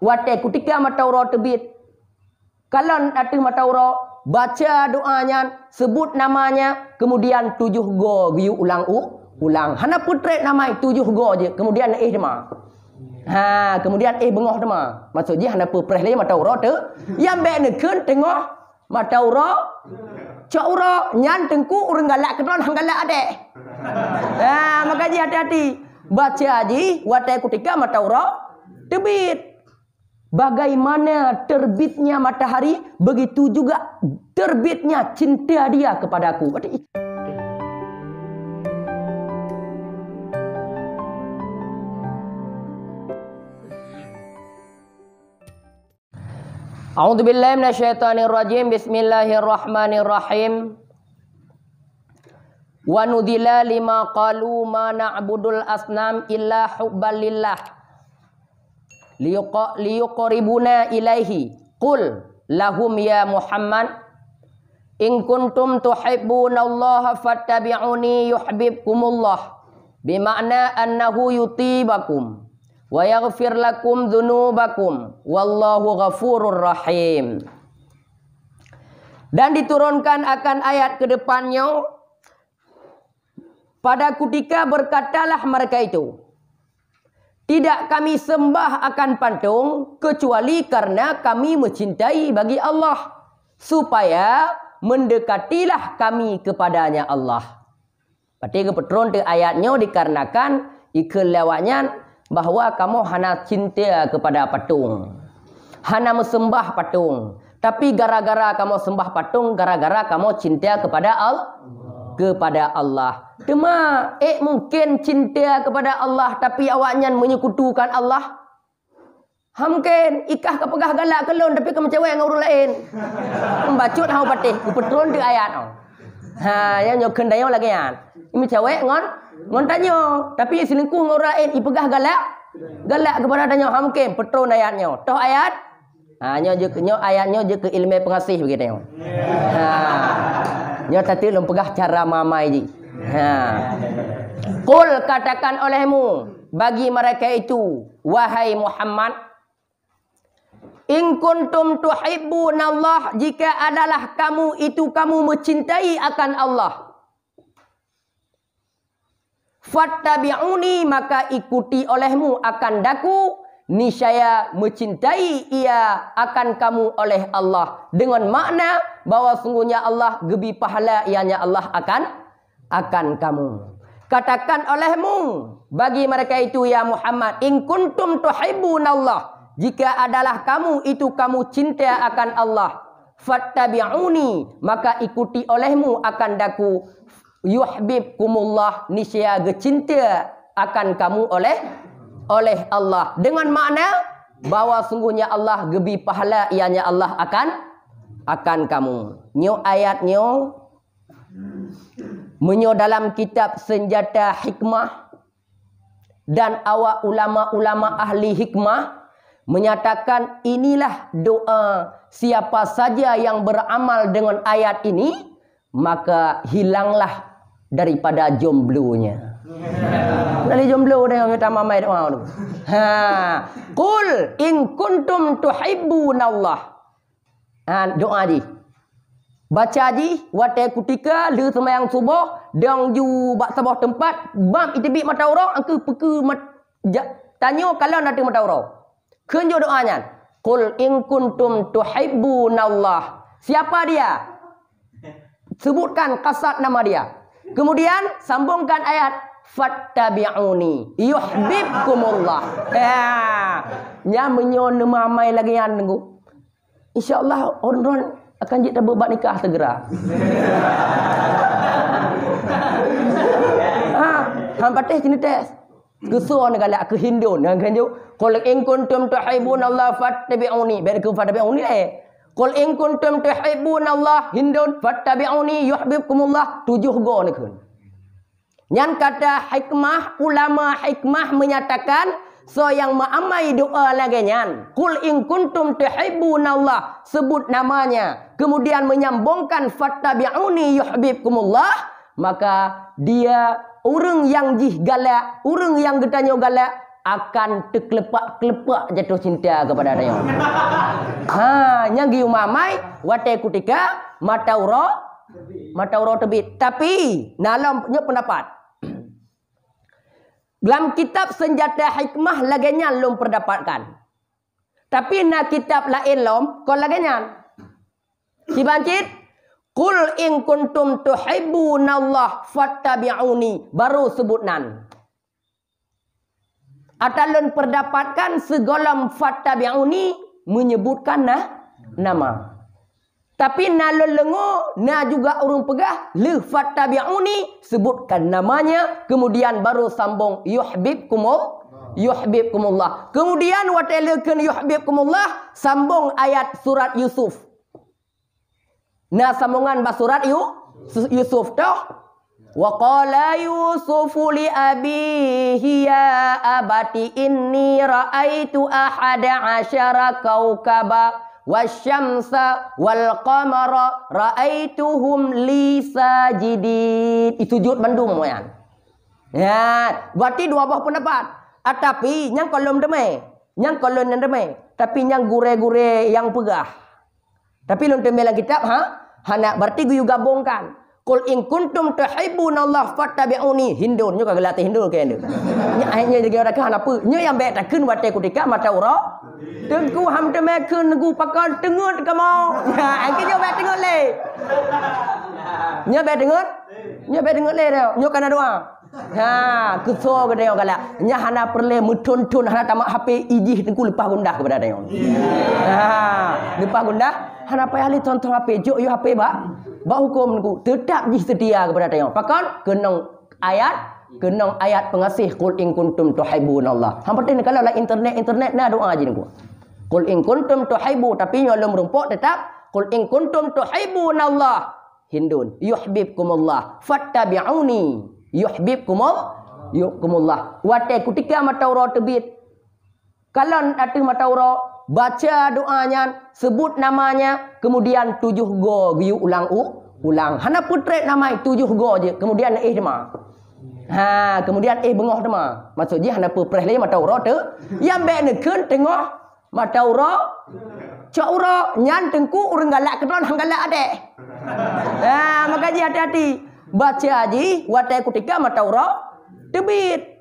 Wate ketika matauro terbit. Kalau datang matauro, baca doanya, sebut namanya, kemudian 7 go giu ulang. Hana putrek namai 7 go je, kemudian dema. Kemudian bengah dema. Maksudnya hana perpreh lagi matauro tu. Yang baik nekun tengok matauro Cakura nyan tengku urang galak kedon hang galak adek. Makanya hati-hati. Baca haji watai ketika mataura terbit. Bagaimana terbitnya matahari, begitu juga terbitnya cinta dia kepadaku. A'udzubillahi minasyaitonirrajim. Bismillahirrahmanirrahim. Wa nudila lima qalu ma na'budul asnam illa hubbalillah liyuqribuna ilaihi qul lahum ya Muhammad in kuntum tuhibbunallaha fattabi'uni yuhibbukumullah bima'na annahu yutibakum wa yaghfir lakum dzunubakum wallahu ghafurur rahim. Dan diturunkan akan ayat ke depannya, pada ketika berkatalah mereka itu, tidak kami sembah akan patung kecuali karena kami mencintai bagi Allah, supaya mendekatilah kami kepadanya Allah. Berarti kebetulan di ayatnya dikarenakan ikelewatnya bahwa kamu hanya cinta kepada patung, hanya mesembah patung. Tapi gara-gara kamu sembah patung, gara-gara kamu cinta kepada Allah. Cuma mungkin cinta kepada Allah tapi awaknya menyekutukan Allah. Mungkin ikah ke pegah galak kelon tapi kamu cewek dengan orang lain. Membacut hau patih, kebetulan di ayat. Yang nyoken dayo lagi kan. Ini cewek ngon tanya, tapi selingkuh dengan orang lain, ipegah galak kepada tanya. Mungkin betul ayatnya. Toh ayat nyo ayatnya je ke ilmu pengasih begitu. Nyo tadi lom pegah cara mamai ji. Qul katakan olehmu bagi mereka itu, wahai Muhammad, in kuntum tuhibbunallah, jika adalah kamu itu kamu mencintai akan Allah, fattabi'uni, maka ikuti olehmu akan daku, niscaya mencintai ia akan kamu oleh Allah, dengan makna bahwa sungguhnya Allah gebi pahala ianya Allah akan kamu. Katakan olehmu bagi mereka itu ya Muhammad, in kuntum tuhibbunallah, jika adalah kamu itu kamu cinta akan Allah, fattabi'uni, maka ikuti olehmu akan daku, yuhibbukumullah, niscaya gecinta akan kamu oleh Allah, dengan makna bahwa sungguhnya Allah gebi pahala ianya Allah akan kamu. Nyo ayatnya menyo dalam kitab Senjata Hikmah, dan awak ulama-ulama ahli hikmah menyatakan inilah doa siapa saja yang beramal dengan ayat ini, maka hilanglah daripada jomblonya. Dari jomblo dia minta mamai doa tu. Qul in kuntum tuhibbunallah. Doa di. Baca di watai ketika le sembahyang subuh dang ju bak sebuah tempat bam itibik mata orang angke peke tanya kalau nak mata orang. Kenjo doanya. Qul in kuntum tuhibbunallah. Siapa dia? Sebutkan kasat nama dia. Kemudian sambungkan ayat fattabi'uni yuhibbukumullah. Nya menyo nemamai lagi yang nunggu. Insya-Allah orang akan jadi berbuat nikah segera. Patih kini tes. Kesuar negala ke Hindu nang kanjo. Qul in kuntum tuhibbunallah fattabi'uni. Ber ke fattabi'uni Qul in kuntum tuhibbunallah Hindun fattabi'uni yuhibbukumullah 7 go ni kun. Yang kata hikmah, ulama hikmah menyatakan so yang mengamai doa lagi nyan. Qul in kuntum tuhibbunallah, sebut namanya, kemudian menyambungkan fattabi'uni yuhibbukumullah, maka dia orang yang jih galak, orang yang getanyo galak akan terkelepak-kelepak jatuh cinta kepada dia. Yang giu mamai watai kutika mata uro terbit. Tapi dalam punya pendapat dalam kitab senjata hikmah laganya lom perdapatkan. Tapi na kitab lain lom kon laganya. Si bancit, qul in kuntum tuhibbunallah fattabi'uni, baru sebutnan. Atalun perdapatkan segolom fattabi'uni menyebutkan nama. Tapi na lengo na juga urung pegah li fattabi'uni sebutkan namanya, kemudian baru sambung yuhibbukumullah. Kemudian watelekeun yuhibbukumullah sambung ayat surat Yusuf. Nah sambungan basurat Yusuf toh. Wa qala Yusufu li abihi ya abati inni ra'aitu ahada asyara kaukaba wasyamsa wal qamara ra'aituhum li sajidin. Itu jud bandung moyan. Ya, berarti dua buah pendapat. Tapi yang kolom demai, yang kolom demai, tapi yang gure-gure yang pegah. Tapi lu tembelang kitab hana berarti gue gabungkan. Qul in kuntum tuhibbunallah fattabi'uni. Hindun nyo kagak latih hindun ke ende. Nya akhirnya jadi orang kan apa? Nya yang baik tak keun watai kutika mata ura. Tengku ham teme keun gu pakal tengut ka mau. Ya angki nyo baik tengut le. Nya baik tengut? Nya baik tengut le dah. Nyo kana doa. Kuso ke dia kala. Nya hana perle mutun-tun hana tamak HP ijih tengku lepas gundah kepada dia. Lepas gundah hana payah li tonton HP jok yo HP ba hukum ku tetap jih setia kepada dia. Pakon kenong ayat pengasih qul in kuntum tuhibbunallah. Hang penting kalau lah internet na doa je ku. Qul in kuntum tuhibbu tapi nyo lem rumpuk tetap qul in kuntum tuhibbunallah. Hindun yuhibbukumullah fattabi'uni yuhibbukumullah. Watai ketika mata ura terbit. Kalau ada mata ura baca doanya, sebut namanya, kemudian 7 go giu ulang. Hana putret nama 7 go je, kemudian dema. Kemudian bengoh dema. Maksudnya hana pereh le mata ura tu. Yang baik nekeun tengok mata ura. Cak ura nyan tengku urang galak kedon hang galak adek. Makanya hati-hati. Baca haji watai ketika mata ura terbit.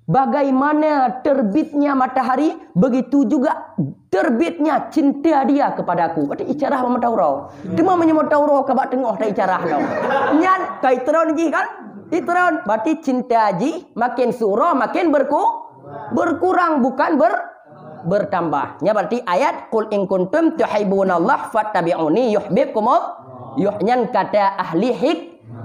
Bagaimana terbitnya matahari, begitu juga terbitnya cinta dia kepadaku. Berarti icarah mata ura. Cuma mata ura kabak tengok dah icarah lau. Nyan kai teron ji kan? Itron berarti cinta ji makin surah makin berkurang bukan bertambah. Nya berarti ayat qul in kuntum tuhibbunallah fattabi'uni yuhibbukumullah. Nyan kata ahli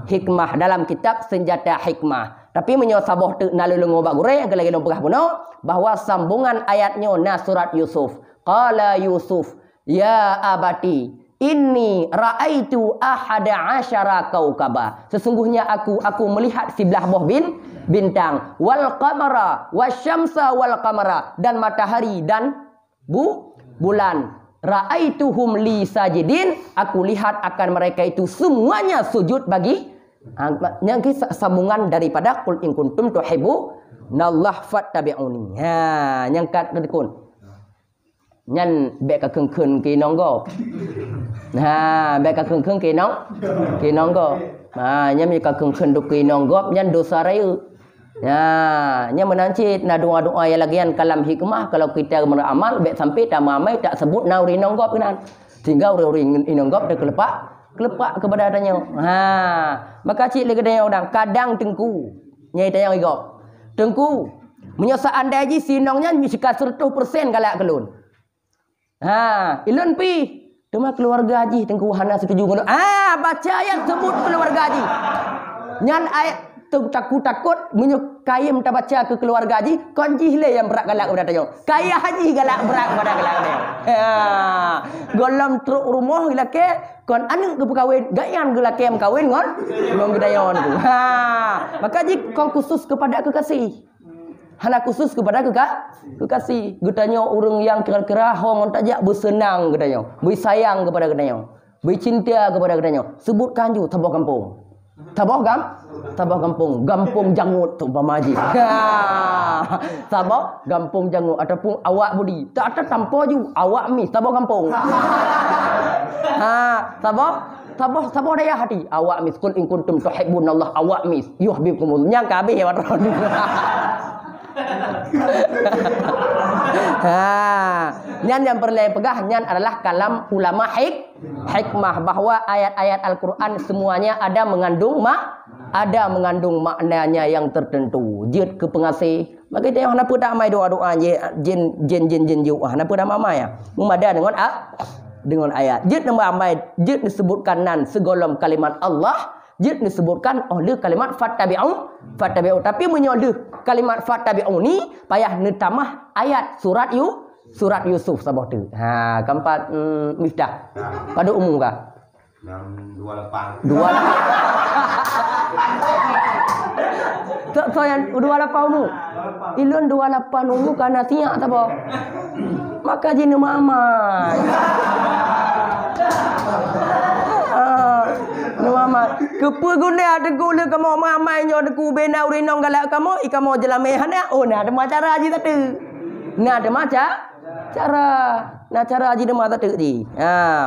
hikmah dalam kitab senjata hikmah. Tapi menyosabah tu nalulung obak gure yang lagi pegah puno bahwa sambungan ayatnya na surat Yusuf. Qala Yusuf ya abati inni raaitu ahada asyara kaukaba. Sesungguhnya aku melihat 11 buah bintang wal qamara wasyamsa wal qamara dan matahari dan bulan. Ra'aituhum li sajidin, aku lihat akan mereka itu semuanya sujud bagi. Yang sambungan daripada qul in kuntum tuhibbunallah fattabi'uni. Yang kat dekun. Nyan bek ka keung-keung ki nonggo. Bek ka keung-keung ki nonggo. Nya mi ka keung-keung duk ki nonggo nyan dosa raya. Nya menancit na doa-doa yang lagian kalam hikmah kalau kita beramal baik sampai tak mamai tak sebut na uri nonggop kenan. Sehingga uri nonggop dah kelepak kepada adanya. Maka cik lagi dia orang kadang tengku. Nyai tanya igop. Tengku menyasa anda ji sinongnya misika 100% galak kelun. Ilun pi cuma keluarga haji tengku hana setuju ngono. Baca ayat sebut keluarga haji. Nyan ayat takut menyukai minta baca ke keluarga haji konji le yang berat galak kepada dia. Kaya haji galak berat kepada galak dia. Golam truk rumah laki kon anu ke kawin gayan ke laki yang kawin ngon gedayon tu. Maka ji kon khusus kepada kekasih. Hana khusus kepada kekasih. Getanya orang yang kira-kira hong tajak bersenang getanya. Bersayang kepada getanya. Bercinta kepada getanya. Sebutkan ju tabok kampung. Sabah kampung. Gampung jangut tu umpama haji. Sabah gampung jangut ataupun awak budi. Tak ada tanpa ju awak mis sabah kampung. Sabah daya hati. Awak mis kul in kuntum tuhibbunallah awak mis yuhibbukumullah. Nyang kabeh ya wadon. Nyan yang perlu pegah nyan adalah kalam ulama hikmah bahwa ayat-ayat Al-Quran semuanya ada mengandung maknanya yang tertentu. Jid ke pengasih. Maka dia kenapa tak mai doa-doa jin ju. Kenapa tak mai ya? Memada dengan ayat. Jid nama mai jid disebutkan nan segolong kalimat Allah. Jid disebutkan oleh kalimat fattabi'u. Tapi menyoleh kalimat fattabi'u ni payah netamah ayat surat Yusuf sabah tu. Keempat Miftah. Pada umum kah? 28. So yang 28 umum. Ilun 28 umum kana siap sabah. Maka jin mamai. Mama, kepa guna ada gula kamu mamai nyo ada ku benau rinong galak kamu ikamu jelame hana. Oh nah ada cara aji tadi. Nah ada cara. Nah cara aji dema tadi.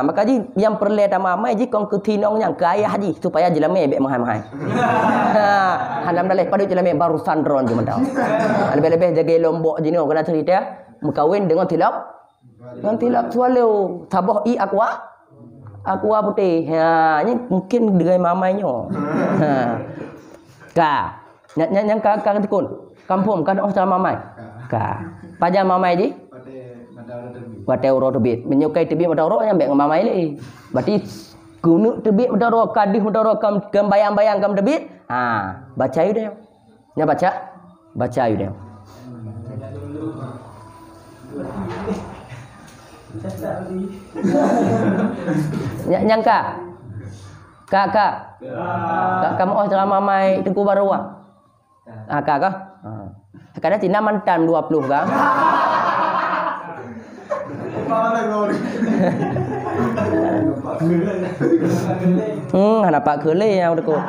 Maka ji yang perlu ta mamai ji kong ketinong yang ke ayah ji supaya jelame bek mahai-mahai. Hanam daleh padu jelame baru sandron je mentau. Lebih-lebih jaga lombok ji ni kena cerita berkahwin dengan tilap swallow. Sabah i aqua putih. Ini mungkin dengan mamainya. Yang kakak tekun. Kampung kan orang mamai. Pajak mamai di? Pada euro terbit. Menyukai terbit pada euro yang baik mamai ni. Berarti gunu terbit pada euro, kadih pada euro kam bayang-bayang kam terbit. Baca you dia. Nya baca you dia. Nyangka kakak kamu cara mamai tengku baru kakak kadang Cina mantan 20 kan Pak Kele yang dekat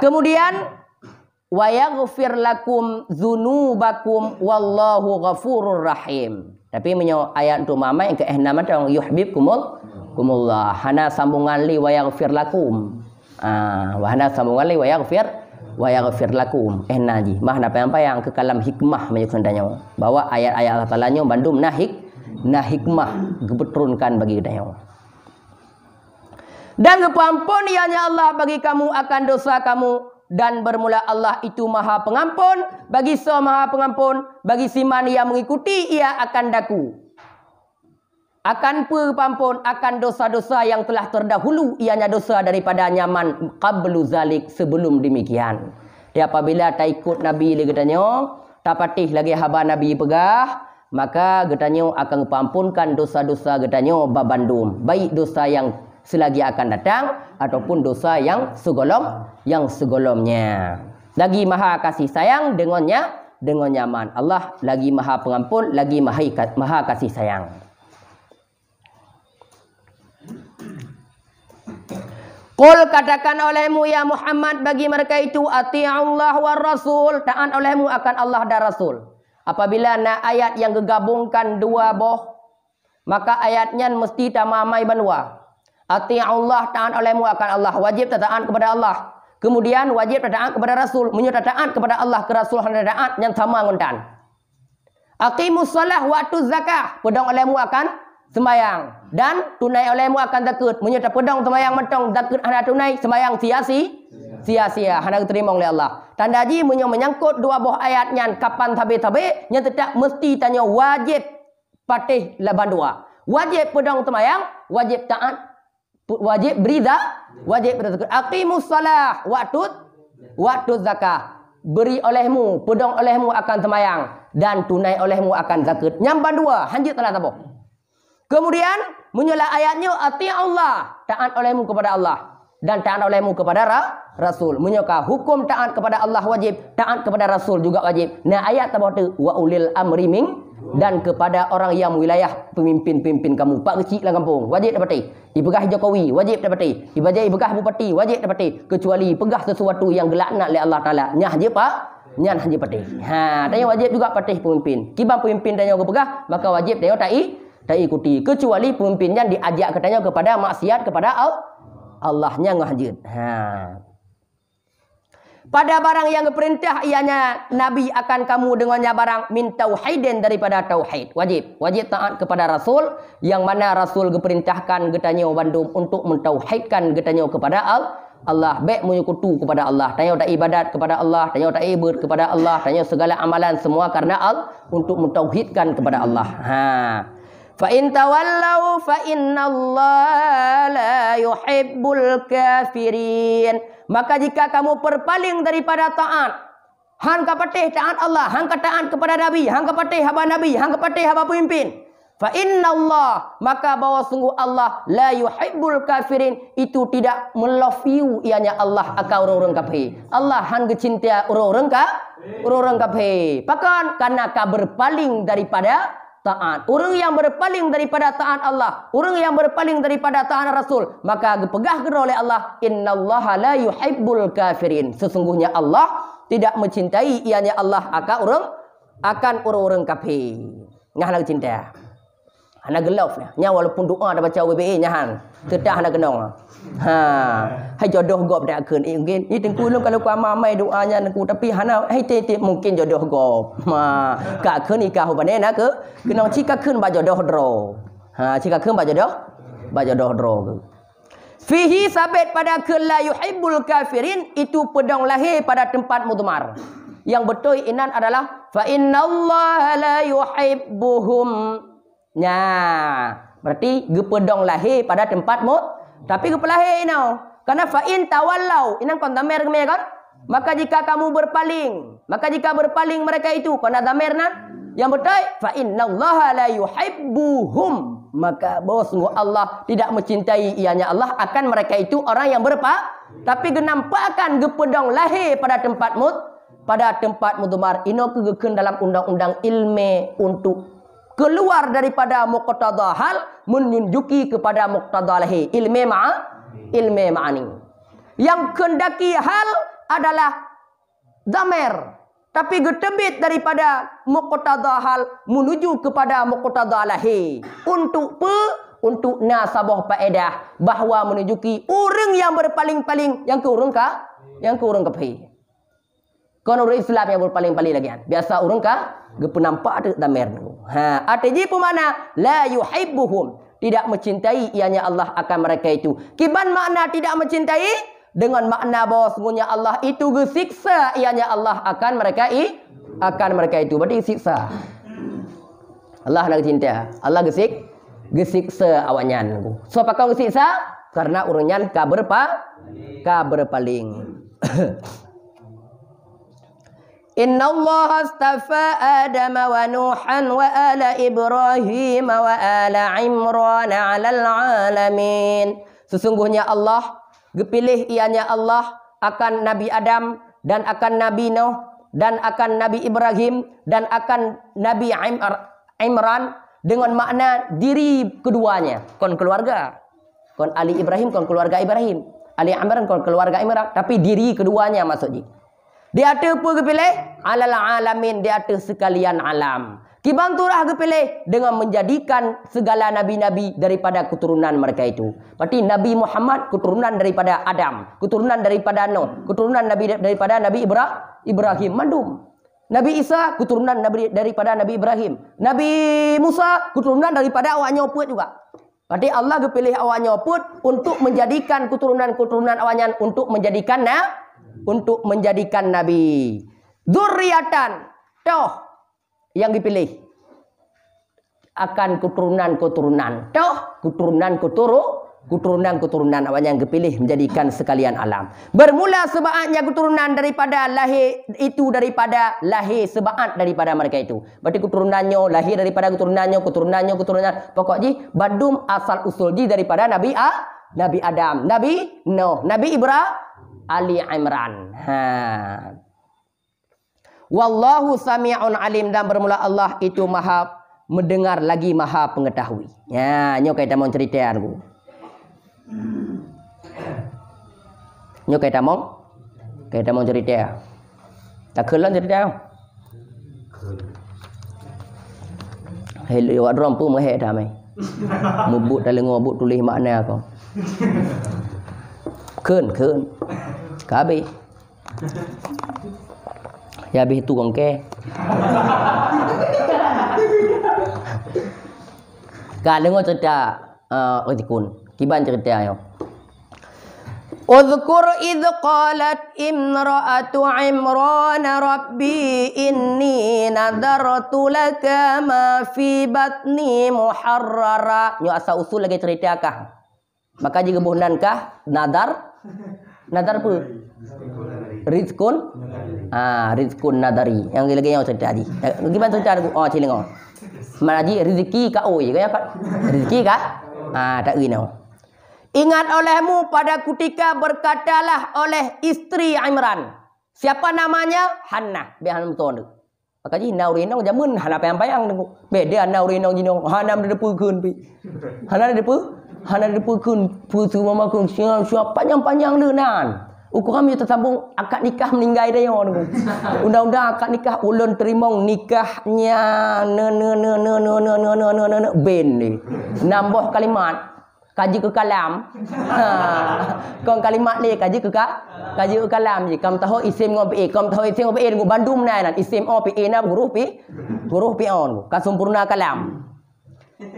kemudian wa yaghfir lakum dzunubakum wallahu ghafurur rahim. Tapi menyo ayat tu mama yang ke-6 ada yuhibbukumullah. Hana sambungan li wa yaghfir lakum. Wa hana sambungan li wa yaghfir lakum. Naji. Mah apa yang ke kalam hikmah menyukandanya bahwa ayat-ayat Allah Taala nyo bandum nah hikmah gebetrunkan bagi kita. Dan kepampun ianya Allah bagi kamu akan dosa kamu. Dan bermula Allah itu maha pengampun. Bagi maha pengampun. Bagi siman yang mengikuti ia akan daku. Akan pepampun akan dosa-dosa yang telah terdahulu. Ianya dosa daripada nyaman qablu zalik sebelum demikian. Dia apabila tak ikut Nabi dia katanya. Tak patih lagi haba Nabi pegah. Maka katanya akan pampunkan dosa-dosa katanya babandum. Baik dosa yang selagi akan datang ataupun dosa yang segolongnya. Lagi maha kasih sayang dengan nyaman. Allah lagi maha pengampun, lagi maha kasih sayang. Qul katakan olehmu ya Muhammad bagi mereka itu ati'allah wa rasul, taat olehmu akan Allah dan Rasul. Apabila nak ayat yang gegabungkan dua boh, maka ayatnya mesti tamamai banwa. Ati'allah taat olehmu akan Allah, wajib taat kepada Allah. Kemudian wajib taat kepada Rasul, menyuruh taat kepada Allah ke Rasul hendak taat yang sama ngontan. Aqimus shalah waktu zakah, pedang olehmu akan sembayang dan tunai olehmu akan zakat. Menyuruh pedang sembayang mentong zakat hendak tunai sembayang sia-sia hendak terima oleh Allah. Tanda ji menyangkut dua buah ayat yang kapan tabe-tabe yang tetap mesti tanya wajib patih laban dua. Wajib pedang sembayang, wajib taat, wajib beriza, wajib berzakat. Aqimus shalah waktu zakah. Beri olehmu, pedang olehmu akan sembayang dan tunai olehmu akan zakat. Nyamban dua, hanjit telah tabuk. Kemudian menyela ayatnya ati Allah, taat olehmu kepada Allah dan taat olehmu kepada Rasul. Menyuka hukum taat kepada Allah wajib, taat kepada Rasul juga wajib. Nah ayat tabuk tu wa ulil amri dan kepada orang yang wilayah pemimpin-pemimpin kamu. Pak kecil lah kampung, wajib dapati. Dipegah Jokowi, wajib dapati. Dipegah bupati, wajib dapati. Kecuali pegah sesuatu yang gelaknat oleh Allah Ta'ala. Nyah je pak, nyah je patih. Tanya wajib juga patih pemimpin. Kibang pemimpin tanya ke pegah, maka wajib tanya tak ikuti. Kecuali pemimpinnya diajak katanya kepada maksiat kepada Allahnya ngahjud. Pada barang yang diperintah ianya Nabi akan kamu dengannya barang min tauhidin daripada tauhid. Wajib taat kepada Rasul yang mana Rasul diperintahkan getanya bandum untuk mentauhidkan getanya kepada Allah. Baik menyekutu kepada Allah. Tanya tak ibadat kepada Allah, tanya tak ibad kepada Allah, tanya segala amalan semua karena Allah untuk mentauhidkan kepada Allah. Fa in tawallau fa innallaha la yuhibbul kafirin. Maka jika kamu berpaling daripada taat, hang kapatih taat Allah, hang taat kepada Nabi, hang kapatih haba Nabi, hang kapatih haba pemimpin. Fa innallah, maka bahwa sungguh Allah la yuhibbul kafirin, itu tidak melove you ianya Allah akan orang-orang kafir. Allah hang cinta orang-orang kafir. Pakan karena ka berpaling daripada taat. Orang yang berpaling daripada taat Allah, orang yang berpaling daripada taat Rasul, maka dipegah oleh Allah, innallaha la yuhibbul kafirin. Sesungguhnya Allah tidak mencintai ianya Allah akan orang-orang kafir. Ngah nak cinta. Hana gelaf nya walaupun doa dah baca WBA nyahan. Tetap hana kenong. Hai jodoh gop dak keun mungkin. Ni tengku lu kalau ku amai doanya nengku tapi hana hai te mungkin jodoh gop. Ka keun nikah bane nak ke kenong cika keun ba jodoh dro. Cika keun ba jodoh dro. Fihi sabit pada keun la yuhibbul kafirin, itu pedang lahir pada tempat mudmar. Yang betul inan adalah fa innallaha la yuhibbuhum. Berarti gepedong lahir pada tempat tapi gepelahir inau. Karena fa in tawallau, inang kon damir kemana kan? Maka jika kamu berpaling, mereka itu kon damir nan. Yang betul fa innallaha la yuhibbuhum, maka bahwa sungguh Allah tidak mencintai ianya Allah akan mereka itu orang yang tapi genampakan gepedong lahir pada tempat mudmar. Ino kegekeun dalam undang-undang ilmu untuk keluar daripada muqtada hal menunjuki kepada muqtada lahi ilmi ma'ani. Yang kendaki hal adalah damir, tapi getebit daripada muqtada hal menuju kepada muqtada lahi untuk nasabah faedah bahawa menunjuki orang yang berpaling-paling yang ke orang kafir. Kon orang Islam yang berpaling-paling lagi kan. Biasa orang gepenampak ada damir. Artinya pemana la yuhibbuhum, tidak mencintai ianya Allah akan mereka itu. Kiban makna tidak mencintai dengan makna bahawa sungguhnya Allah itu gesiksa ianya Allah akan mereka itu. Berarti siksa. Allah nak cinta. Allah gesiksa awanyan. So pakau gesiksa karena urunyan ka berpaling. Inna Allah astafa Adam wa Nuhan wa ala Ibrahim wa ala Imran alal alamin. Sesungguhnya Allah gepilih ianya Allah akan Nabi Adam dan akan Nabi Nuh dan akan Nabi Ibrahim dan akan Nabi Imran dengan makna diri keduanya. Kon keluarga. Kon Ali Ibrahim, kon keluarga Ibrahim. Ali Imran, kon keluarga Imran. Tapi diri keduanya maksudnya. Dia ada apa kepilih? Alal alamin, dia ada sekalian alam. Kibang turah kepilih dengan menjadikan segala nabi-nabi daripada keturunan mereka itu. Berarti Nabi Muhammad keturunan daripada Adam, keturunan daripada Nuh, keturunan daripada Nabi Ibrahim, mandum. Nabi Isa keturunan daripada Nabi Ibrahim. Nabi Musa keturunan daripada awaknya put juga. Berarti Allah kepilih awaknya put untuk menjadikan keturunan-keturunan awaknya untuk menjadikan nabi. Dzurriatan, toh yang dipilih akan keturunan-keturunan. Toh keturunan awak yang dipilih menjadikan sekalian alam. Bermula sebabnya keturunan daripada lahir itu daripada lahir sebab daripada mereka itu. Berarti keturunannya lahir daripada keturunannya. Pokoknya badum asal usul daripada Nabi Adam, Nabi Nuh, Nabi Ibrahim, Ali Imran. Wallahu sami'un alim, dan bermula Allah itu maha mendengar lagi maha pengetahui. Ya, nyo kita mau cerita aku. Nyo kita mau cerita. Tak kelan cerita. Hei, awak drum pun mehek dah mai. Mebut dalam ngobut tulis makna kau. Keun. Kabe. Ya habis tu kongke. Kan dengar cerita Rizkun. Kiban cerita yo. Udhkur idh qalat imra'atu Imran rabbi inni nadartu laka ma fi batni muharrara. Nyo asal usul lagi cerita kah? Maka jika bohnan kah nadar apa? Rizkun. Rizkun nadari. Yang lagi yang cerita tadi. Gimana cerita aku? Oh, ciling oh. Mana ji rezeki ka oi kaya kat. Rezeki kah? Tak gino. Ingat olehmu pada ketika berkatalah oleh istri Imran. Siapa namanya? Hannah. Bihan betul. Maka ji naurinong jamun Hannah payang-payang tu. Beda naurinong jino. Hannah depu keun pi. Hannah depu keun pusu mama keun siap panjang-panjang leunan. Ukuran dia tersambung akad nikah meninggal dia tu. Undang-undang akad nikah ulun terimong nikahnya ben ni. Nambah kalimat kaji ke kalam. Kong kalimat ni kaji ke kalam je. Kam tahu isim ngom pi, kam tahu isim ngom pi ngom Bandung nai isim o pi na huruf pi on. Ka sempurna kalam.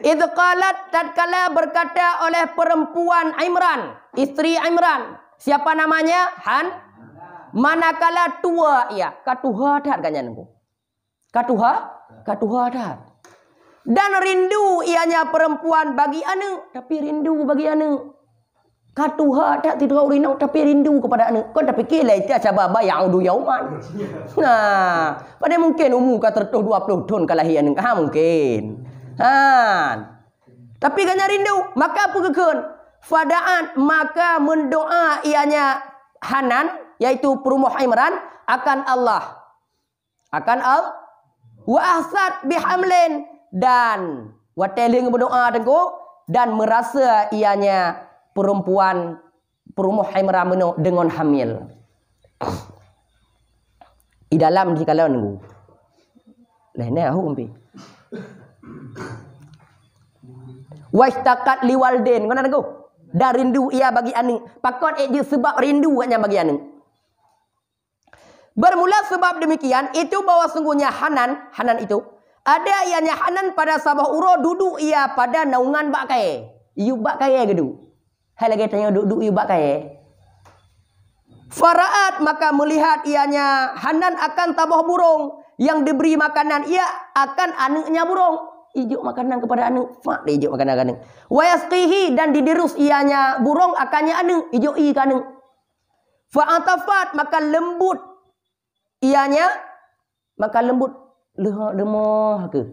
Idh qalat tatkala berkata oleh perempuan Imran, istri Imran. Siapa namanya? Manakala tua ia. Katuha dah kan nyanku. Katuha dah. Dan rindu ianya perempuan bagi anu, tapi rindu bagi anu. Katuha tak tidak rindu tapi rindu kepada anu. Kau tak fikir lah itu sababa yaudu yauman. Nah, pada mungkin umur kata 20 tahun kelahiran mungkin. Tapi kan rindu, maka apa kekun? Fada'at maka mendoa ianya Hanan yaitu perumuh Imran akan Allah wa ahsad bihamlin dan wateling berdoa dan merasa ianya perempuan perumuh Imran dengan hamil. Di dalam di kalau nunggu lehne aku umpi wastaqat liwalden ngono nunggu. Dan rindu ia bagi anu. Pakon dia sebab rindu katnya bagi anu. Bermula sebab demikian itu bahwa sungguhnya Hanan itu ada ianya Hanan pada sabah uro duduk ia pada naungan bak kae. Iu bak kae gedu. Hai lagi tanya duduk iu bak kae. Faraat maka melihat ianya Hanan akan tabah burung yang diberi makanan ia akan anaknya burung. Ijuk makanan kepada anu, mak dia ijuk makanan anu. Wa yasqihi dan didirus ianya burung akannya anu, ijuk i kanu. Fa atafat maka lembut ianya, maka lembut lemah ke.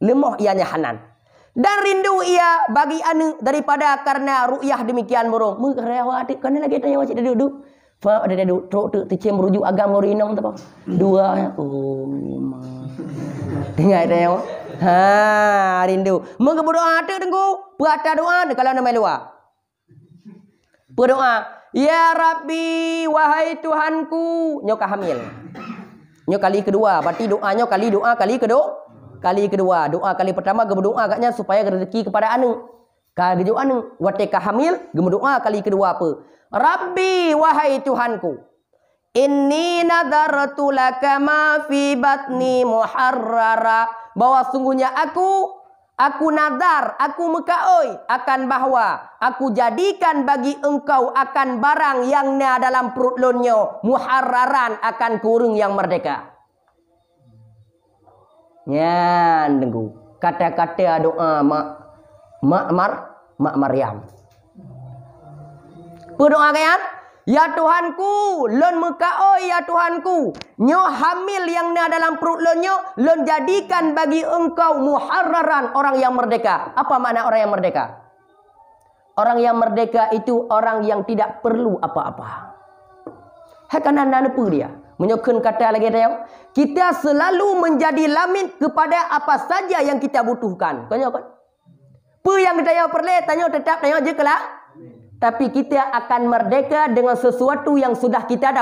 Lemah ianya Hanan. Dan rindu ia bagi anu daripada karena ru'yah demikian burung. Mengerewa adik kana lagi tanya wajib duduk. Fa ada duduk trok tecem merujuk agam ngorinong tu apa? Dua ma. Dengar tanya. Rindu. Mengapa berdoa ada tengku? Berata doa kalau nama luar. Berdoa, ya Rabbi wahai Tuhanku, nyo hamil. Nyo kali kedua, berarti doanya kali kedua. Doa kali pertama berdoa agaknya supaya rezeki kepada anu. Kali doa anu, wateka hamil, berdoa kali kedua apa? Rabbi wahai Tuhanku, inni nadartu laka ma fi batni muharrara. Bahwa sungguhnya aku nadar, aku mekaoi akan bahwa aku jadikan bagi engkau akan barang yang na dalam perut lonyo muharraran akan kurung yang merdeka. Nyan dengu kata-kata doa mak Maryam. Berdoa kan? Ya Tuhanku, lon mekaoi ya Tuhanku, nyo hamil yang na dalam perut lonyo, lon jadikan bagi engkau muharraran orang yang merdeka. Apa makna orang yang merdeka? Orang yang merdeka itu orang yang tidak perlu apa-apa. Hakan anda lupa dia. Menyokun kata lagi tayo. Kita selalu menjadi lamin kepada apa saja yang kita butuhkan. Tanya kan? Apa yang tayo perlu tanya tetap tayo je kelah. Tapi kita akan merdeka dengan sesuatu yang sudah kita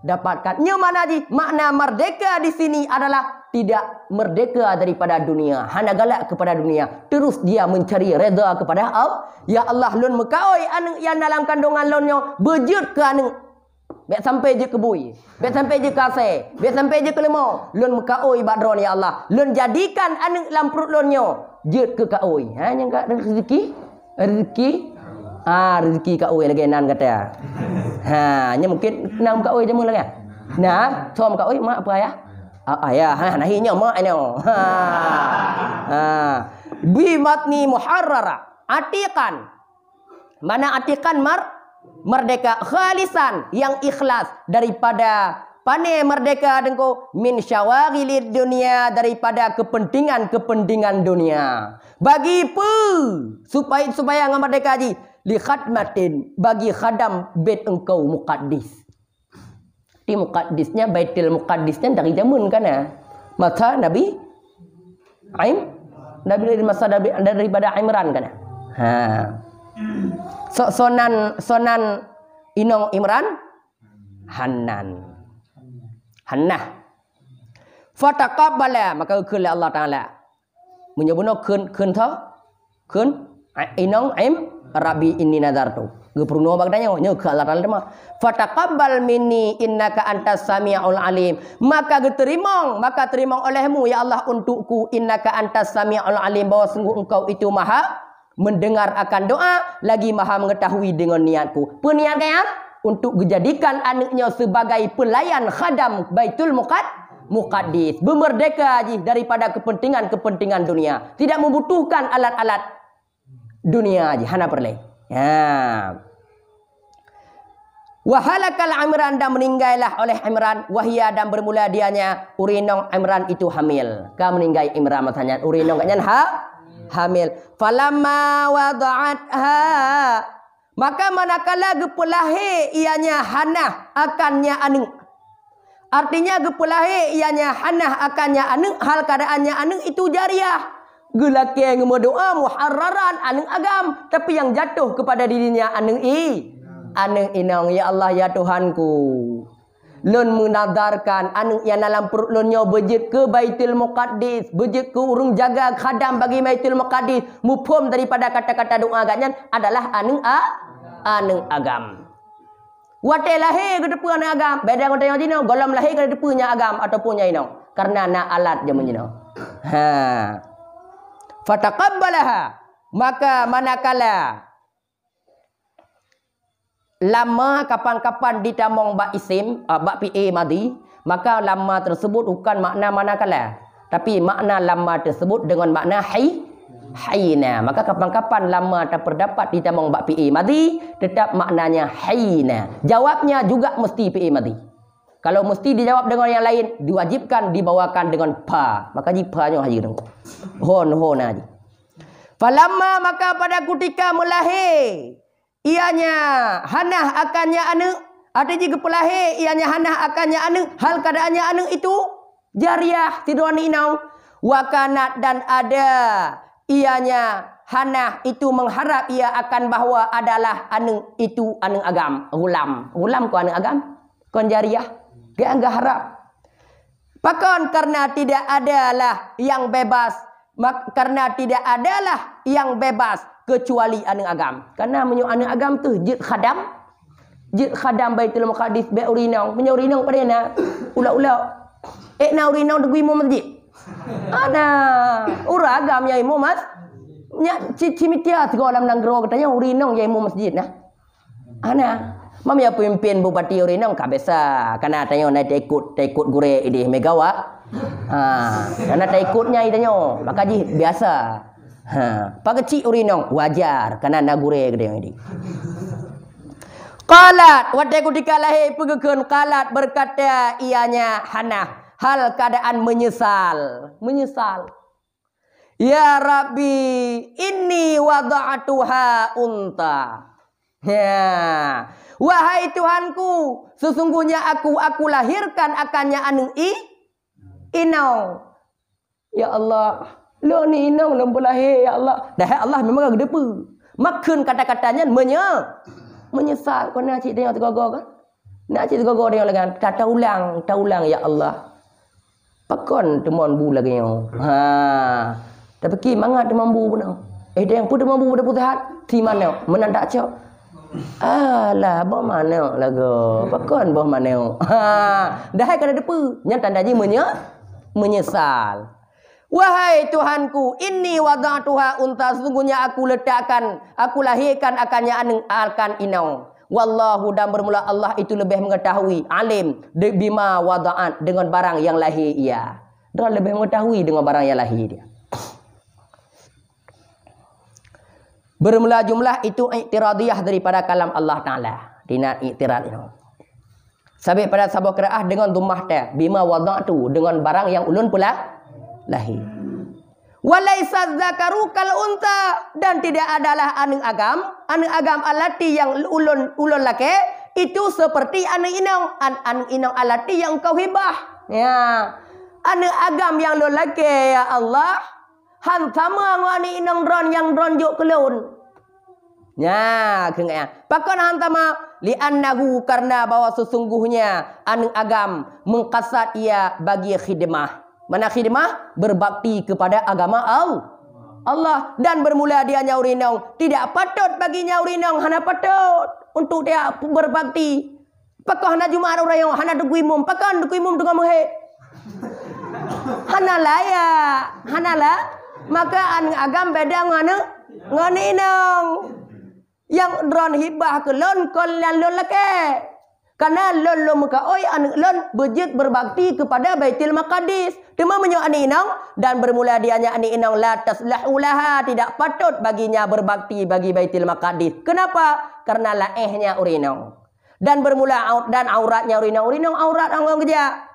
dapatkan. Nya mana ji? Makna merdeka di sini adalah tidak merdeka daripada dunia, hanya galak kepada dunia. Terus dia mencari redha kepada Allah. Ya Allah, lun mekaoi anu yang dalam kandungan lunnya bejut ke anu. Biar sampai je ke bui, biar sampai je ke ase, biar sampai je ke lemau. Lun mekaoi badron ya Allah. Lun jadikan anu dalam perut lunnya jut ke kaoi. Ha yang kat rezeki. Rezeki kat oi lagi nan kata. Nya mungkin nam kat oi jamu lagi. Nah, som kat oi mak apa ya? Ya, nahinya mak ini. Bi matni muharrara. Atiqan. Mana atiqan merdeka khalisan yang ikhlas daripada pane merdeka dengko min syawagilid dunia daripada kepentingan dunia. Bagi supaya ngam merdeka ji li khadmatin bagi khadam bait engkau muqaddis. Di muqaddisnya Baitul Muqaddisnya dari zaman kana masa Nabi dari masa daripada Imran kana. Sonan inong Imran Hannah fataqabbala maka keun Allah Taala menyebutno keun inong Rabbi inni nadartu. Gepruno bagdanya nyo ke Allah Taala fataqabbal minni innaka antas samiul alim. Maka terimong olehmu ya Allah untukku innaka antas samiul alim, bahwa sungguh engkau itu maha mendengar akan doa lagi maha mengetahui dengan niatku. Peniat kaya untuk dijadikan anaknya sebagai pelayan khadam Baitul Muqaddis, bermerdeka daripada kepentingan dunia, tidak membutuhkan alat-alat dunia aja, hana perle. Wahalakal Imran, dan meninggallah oleh Imran, wahia dan bermula dianya urinong Imran itu hamil. Ka meninggal Imran matanya urinong kanyan hamil. Falamma wada'atha, maka manakala gepelahe ianya Hanah akannya anu. Artinya gepelahe ianya Hanah akannya anu, hal keadaannya anu itu jariah. Gelaki yang berdoa muharraran aneng agam, tapi yang jatuh kepada dirinya aneng inong ya Allah ya Tuhanku. Lun menadarkan aneng yang dalam perut lunnya bejit ke Baitul Muqaddis, bejit ke urung jaga khadam bagi Baitul Muqaddis. Mufhum daripada kata-kata doa agaknya adalah aneng agam. Wate lahir ke depan agam, beda dengan tanya jino, golam lahir ke depannya agam ataupun inong, karena na alat dia menjino. Fataqabbalaha, maka manakala lama kapan-kapan ditamong bak isim bak fi'il madhi, maka lama tersebut bukan makna manakala, tapi makna lama tersebut dengan makna hayna. Maka kapan-kapan lama terdapat ditamong bak fi'il madhi, tetap maknanya hayna. Jawabnya juga mesti fi'il madhi. Kalau mesti dijawab dengan yang lain, diwajibkan dibawakan dengan pa. Maka jipanya haji dong. Hon haji. Falamma, maka pada ketika melahir ianya Hanah akannya anu. Ada juga pelahir ianya Hanah akannya anu. Hal keadaannya anu itu jariah tidurani inau. Wakanat, dan ada ianya Hanah itu mengharap ia akan bahwa adalah anu itu anu agam. Gulam ku anu agam. Kon jariah. Dia enggak harap. Pakon karena tidak adalah yang bebas. Karena tidak adalah yang bebas kecuali anu agam. Karena menyu anu agam tu jid khadam Baitul Muqaddis be urinong. Menyu urinong pada na ula-ula. Na urinong degui mu masjid. Ana ura agam yai mu mas. Nya cimitia sekolah nanggro katanya urinong yai mu masjid nah. Ana mam ya pemimpin bupati urinong kabesa karena tanya na tekut gure ini megawa. Karena tekutnya itanyo maka ji biasa. Pageci urinong wajar karena nagure gede ini. Qalat wadai ketika lahir pegekeun qalat berkata ianya Hanah hal keadaan menyesal. Ya Rabbi inni wada'atuha unta. Ya. Wahai Tuhanku, sesungguhnya aku lahirkan akannya anu inau. Ya Allah, lo ni inau lembu lahir ya Allah. Dah Allah memang gede pu. Makan kata-katanya menyesal. Kau nak cik tengok tergogor kan? Nak cik tergogor tengok lagi. Kata ulang ya Allah. Pakon temon bu lagi yo. Ha. Dah pergi mangat temon bu pun. Dia yang pun temon bu dah putahat. Ti mana? Menandak cok. Alah, bah mana lagu? Pakon bah mana? Ha. Dah kada depu. Nya tandanya menyesal. Wahai Tuhanku, inni wada'tuha unta, sesungguhnya aku lahirkan akannya akan inau. Wallahu, dan bermula Allah itu lebih mengetahui, alim bima wada'at, dengan barang yang lahir ia. Dia lebih mengetahui dengan barang yang lahir dia. Bermula jumlah itu i'tiradiyah daripada kalam Allah Ta'ala. Dina i'tirad ini. Sabit pada sabah qiraah dengan dhammah ta, bima wada'tu, dengan barang yang ulun pula lahir. Walaisa dzakaru kal unta, dan tidak adalah anu agam alati yang ulun laki itu seperti anu inang alati yang kau hibah. Ya. Anu agam yang ulun laki ya Allah, han sama ngani inang dron yang dronjuk kelun. Ya, kengaya. Pakon han sama li annahu, karena bahwa sesungguhnya anu agam mengqasad ia bagi khidmah. Mana khidmah? Berbakti kepada agama Allah. Dan bermula dia nyaurinong. Tidak patut bagi nyaurinong. Hana patut untuk dia berbakti. Pakah hana Jumaat orang yang hana dukuimum. Pakah dukuimum dengan muhid. Hana layak. Hana lah. Maka agam beda ngani inong. Yang dron hibah ke lon kol yang lon lake. Karena lon muka oi lon bejit berbakti kepada Baitul Maqdis. Cuma menyo ani inang, dan bermula dianya ani inang la taslahu laha, tidak patut baginya berbakti bagi Baitul Maqdis. Kenapa? Karena laehnya urinong. Dan bermula dan auratnya urinong aurat orang kerja.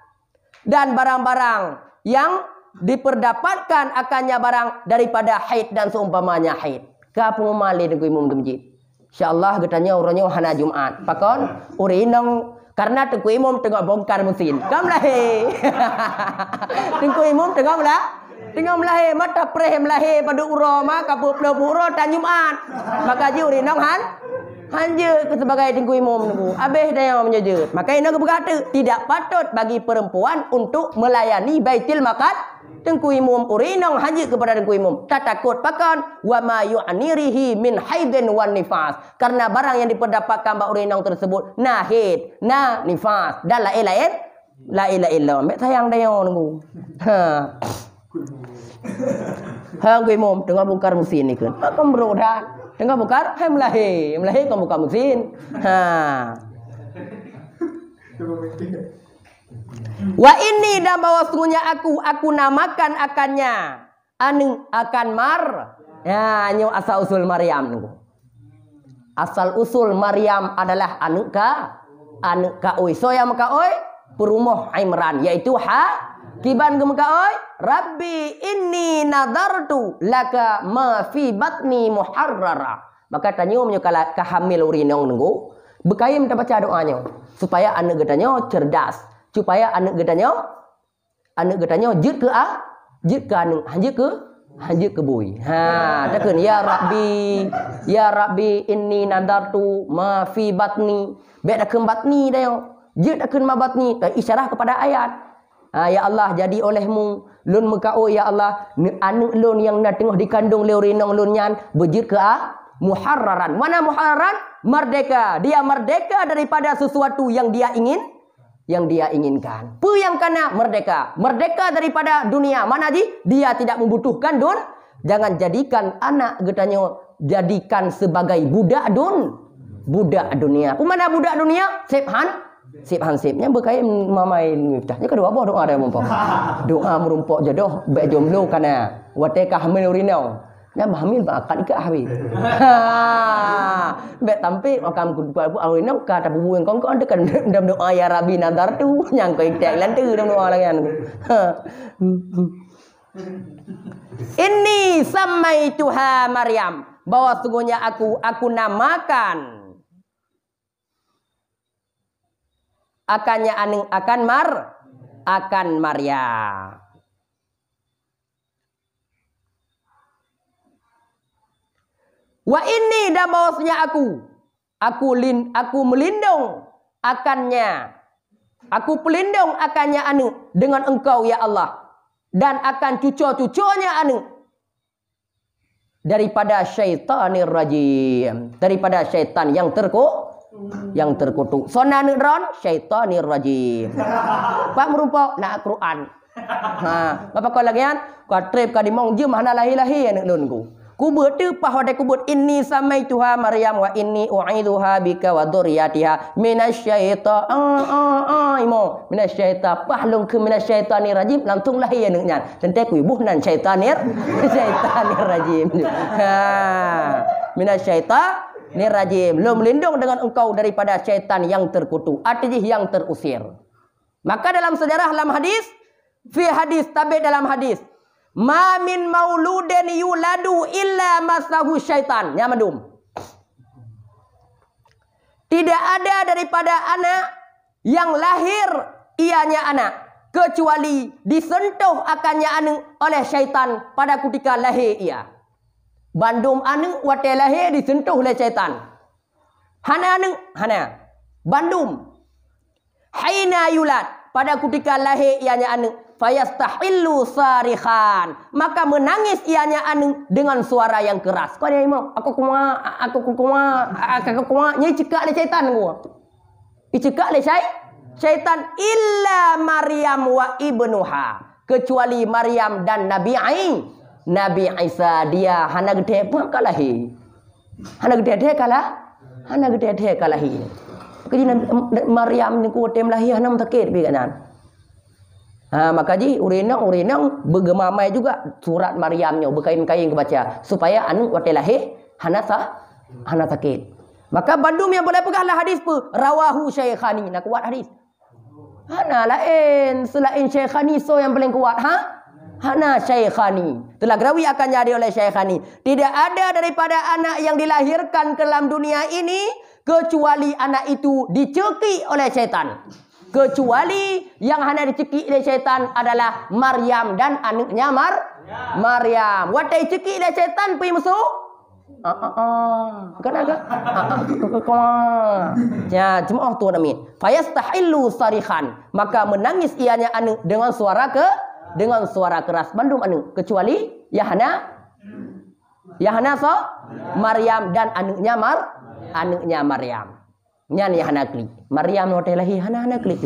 Dan barang-barang yang diperdapatkan akannya barang daripada haid dan seumpamanya haid. Ka pengumali dengan imam di masjid. InsyaAllah katanya orangnya hana Jumaat. Pakon urinong karena tengku imam tengah bongkar mesin. Kam lahir. Tengku imam tengah melahir. Mata preh melahir pada urama kapur uro dan Jumaat. Maka ji urinong hanja sebagai tengku imam nunggu. Habis dia yang menyejut. Maka ini berkata tidak patut bagi perempuan untuk melayani Baitul Maqdis. Tengku imam urinong haji kepada tengku imam. Tak takut pakan wa ma yu'nirihi min haidin wan nifas. Karena barang yang diperdapatkan bak urinong tersebut nahid, nifas dan lain-lain. La ilaha illallah. Mek sayang dia nunggu. Hang imam tengah bongkar mesin ni kan. Pakai berodat. Tengah bongkar, hai melahir kau buka mesin. Wa ini, dan bahwa sungguhnya aku namakan akannya akan ya nyu asal usul Maryam nunggu. Asal usul Maryam adalah anu ka oi. So yang maka oi perumuh Imran, yaitu kiban ke maka oi Rabbi inni nadartu laka ma fi batni muharrara. Maka tanyo menyukala kahamil urinong nunggu bekayem ta baca doanya supaya anak gedanya cerdas, supaya anak gedanya jut ke anu hanjut ke bui. Takun ya Rabbi inni nadartu ma fi batni. Beda ke batni dayo. Jut takun ma batni, isyarah kepada ayat. Ya Allah, jadi olehmu lun mekao ya Allah anu lun yang na tengah dikandung leurinong lun nyan bejut ke muharraran. Mana muharraran? Merdeka. Dia merdeka daripada sesuatu yang dia inginkan. Pu yang kana merdeka. Merdeka daripada dunia. Mana ji? Dia tidak membutuhkan Jangan jadikan anak getanya jadikan sebagai budak dunia. Pu mana budak dunia? Sipnya berkait mamai miftahnya kedua apa doa dia mumpok. Doa merumpok jodoh baik jomblo kana wateka hamil urinau. Nya hamil bakat ke ahwi. Baik tampil makam kudu urinau kata bubu yang kong dekan dalam doa ya Rabbi nadar tu yang kau iktek lantu dalam doa lagi. Ini samaituha Maryam, bahwa sungguhnya aku namakan akannya anu akan Maryam. Wa inni dan bahwasanya aku melindung akannya. Aku pelindung akannya anu dengan engkau ya Allah, dan akan cucu-cucunya anu daripada syaitanir rajim, daripada syaitan yang terkutuk. Sonan ron syaitanir rajim. Pak merupa nak Quran. Ha, bapa kau lagi kan? Kau trip kau di mong jum hana lahi-lahi anak nun ku. Kubut tu pahode kubut inni samaituha Maryam wa inni u'iduha bika wa dzurriyyatiha minasyaitan minasyaitan pahlung ke minasyaitanir rajim langsung lahi anaknya. Tentu ku buhnan syaitanir rajim. Ha, minasyaitanir rajim. Lu melindung dengan engkau daripada syaitan yang terkutuk, artinya yang terusir. Maka dalam sejarah dalam hadis, fi hadis tabi dalam hadis, ma min mauludin yuladu illa masahu syaitan. Nyamadum. Tidak ada daripada anak yang lahir ianya anak kecuali disentuh akannya anak oleh syaitan pada ketika lahir ia. Bandum anak wate lahir disentuh oleh syaitan. Hana anak, hana. Bandum. Haina yulad pada ketika lahir ianya anak. Fayastahillu sarikhan, maka menangis ianya anu dengan suara yang keras. Kau ni mau aku kuma nyai cekak le syaitan gua. Icekak le syaitan illa Maryam wa ibnuha, kecuali Maryam dan Nabi Isa. Dia hana gede pun kalahi. Hana gede kalahi. Jadi Maryam ni ku tem lahi hana mtakir bi kanan. Ha, maka ji urinang bergemamai juga surat Maryamnya berkain-kain kebaca supaya anu watelahe hana sakit. Maka bandum yang boleh pegahlah hadis pu rawahu Syaikhani, nak kuat hadis. Hana lain selain Syaikhani so yang paling kuat hana Syaikhani. Telah gerawi akan jadi oleh Syaikhani. Tidak ada daripada anak yang dilahirkan ke dalam dunia ini kecuali anak itu dicekik oleh syaitan. Kecuali yang hanya dicekik oleh syaitan adalah Maryam dan anaknya Maryam. Watai cekik oleh syaitan pergi masuk? Kenapa? Ya, cuma tu namanya. Fayastahillu sarikhan, maka menangis ianya anak dengan suara keras. Bandung anak kecuali Yahana so Maryam dan anaknya Maryam. Nyan ya hana klik. Maryam hotel lahi hana klik.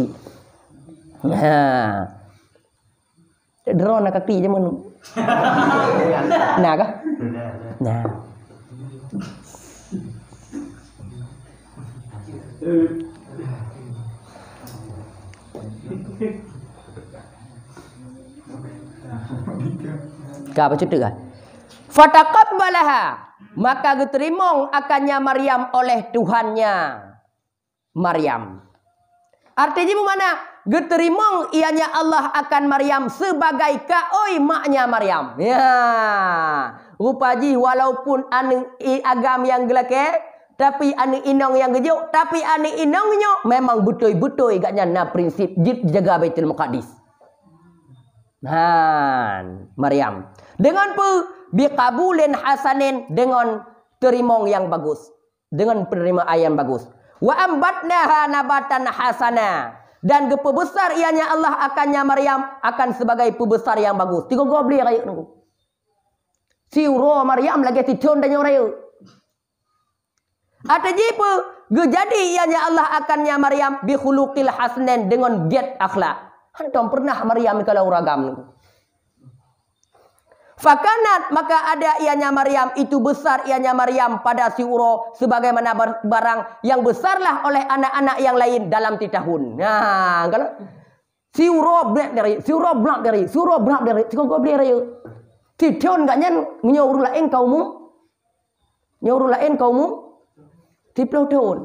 Ha. Drone nak klik je mun. Nah kah? Nah. Ka apa cerita kah? Fataqabbalaha, maka diterima akannya Maryam oleh Tuhannya Maryam. Artinya mana? Diterima ianya Allah akan Maryam sebagai kaoi maknya Maryam. Ya. Rupaji walaupun anu agam yang gelake, tapi anu inong yang gejuk, tapi anu inongnya memang betul-betul agaknya na prinsip jid jaga Baitul Maqdis. Maryam. Dengan biqabulin hasanin, dengan terima yang bagus, dengan penerimaan yang bagus. Wa ambatnaha nabatan hasana, dan kepebesar ianya Allah akannya Maryam akan sebagai pembesar yang bagus. Tiga gobli raya nunggu. Siuro Maryam lagi titon dan raya. Ada jipe jadi ianya Allah akannya Maryam bi khuluqil hasanin, dengan giat akhlak. Hantam pernah Maryam kalau ragam nunggu. Fakanat, maka ada ianya Maryam, itu besar ianya Maryam pada siuro sebagaimana barang yang besarlah oleh anak-anak yang lain dalam tahun. Nah, kalau siuro black dari siuro black siuro beli raya. Tidon enggak nyan nyuruh lain kaummu 10 tahun.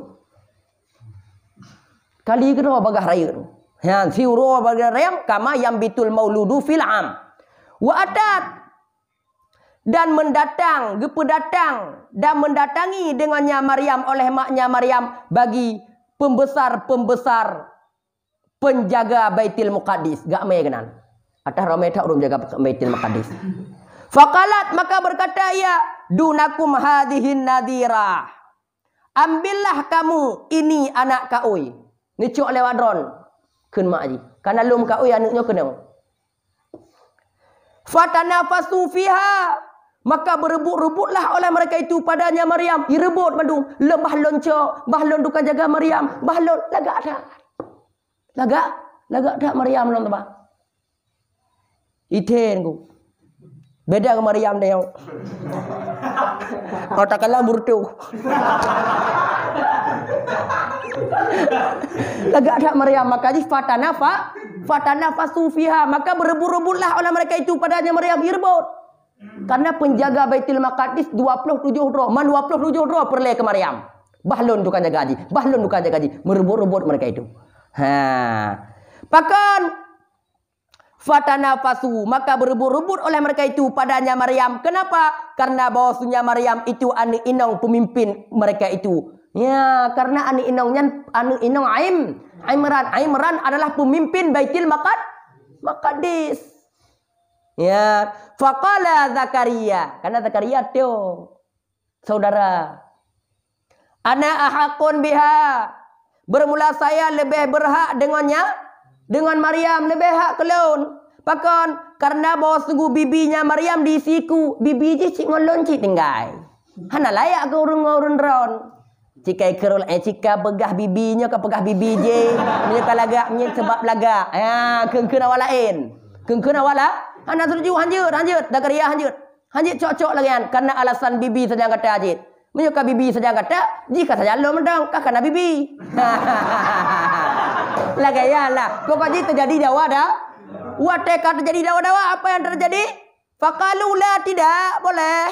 Kali kedua bagah raya. Ya, siuro bagah raya kama yang bitul mauludu fil am. Wa atat, dan mendatangi dengannya Maryam oleh maknya Maryam bagi pembesar-pembesar penjaga Baitul Muqaddis. Gak mai kenan. Atas ramai tak urung jaga Baitul Muqaddis. Faqalat, maka berkata ia, dunakum hadihin nadira. Ambillah kamu ini anak kaui. Ni cok lewat drone. Keun mak ji. Karena lum kaui anaknya kena. Fatanafasu fiha, maka berebut-rebutlah oleh mereka itu padanya Maryam. Direbut bandung. Lebah lonco, bahlon dukan jaga Maryam. Bahlon lagak ada. Lagak ada Maryam lon tebak. Iten ku. Beda ke Maryam dia. Kau tak kalah burtu. Lagak ada Maryam, maka di fatanafasu fiha, maka berebut-rebutlah oleh mereka itu padanya Maryam. Direbut. Karena penjaga Baitul Maqdis 27 roh, man 27 roh perleh ke Maryam. Bahlon dukan jaga haji, bahlon dukan jaga haji, merebut-rebut mereka itu. Pakan fatanafasu, maka berebut-rebut oleh mereka itu padanya Maryam. Kenapa? Karena bahwasanya Maryam itu anak inong pemimpin mereka itu. Ya, karena anak inong Imran adalah pemimpin Baitul Maqdis. Ya, faqala Zakaria, karena Zakaria itu saudara. Ana ahaqun biha, bermula saya lebih berhak dengannya, dengan Maryam lebih hak kelon. Pakan karena bawa sungguh bibinya Maryam di siku, bibi je cik ngolon cik tinggal. Hana layak ke urun-urun ron. Jika kerol jika begah bibinya ke pegah bibi je, menyeka lagak menye sebab lagak. Ya, keun awak lain. Keun awak lah. Hana setuju hanjut, Zakaria hanjut. Hanjut cocok lagi kan karena alasan bibi saja kata ajit. Menyeka bibi saja kata, jika saja lo mendang kakak bibi. Lagayalah. Pokoknya terjadi dawa dah. Wateka terjadi dawa-dawa, apa yang terjadi? Faqalula tidak boleh.